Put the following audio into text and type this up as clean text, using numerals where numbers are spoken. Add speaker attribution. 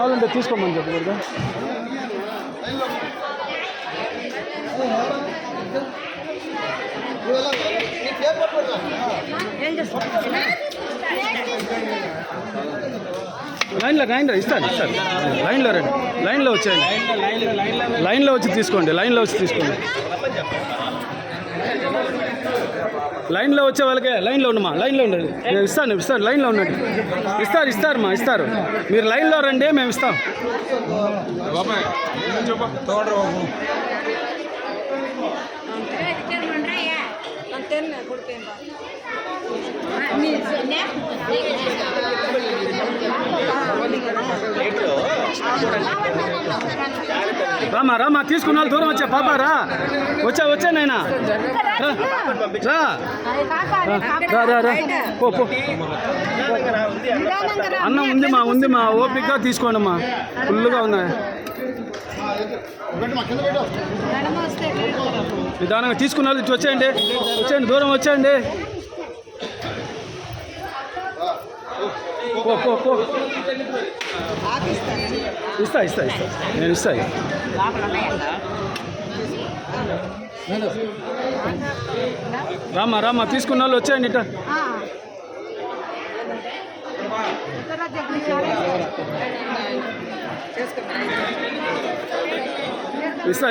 Speaker 1: కావాలంటే తీసుకోమని చెప్పకూడదు. లైన్లో ఇస్తాను లైన్లో రండి, లైన్లో వచ్చేయండి, లైన్లో వచ్చి తీసుకోండి, లైన్లో వచ్చి తీసుకోండి. లైన్లో వచ్చే వాళ్ళకే లైన్లో ఉండమా, లైన్లో ఉండదు. నేను ఇస్తాను లైన్లో ఉండండి. ఇస్తారమ్మా ఇస్తారు. మీరు లైన్లో రండి, మేము ఇస్తాం. రామా తీసుకున్న వాళ్ళు దూరం వచ్చా పాప వచ్చా నాయనా రా పో. అన్నం ఉంది మా ఓపిక తీసుకోండి అమ్మా, ఫుల్గా ఉన్నాయి. నిదానంగా తీసుకున్న వాళ్ళు వచ్చేయండి, దూరం వచ్చేయండి. పో. ఇస్తా నేను ఇస్తా. రామా తీసుకున్న వాళ్ళు వచ్చేయండి. ఇస్తా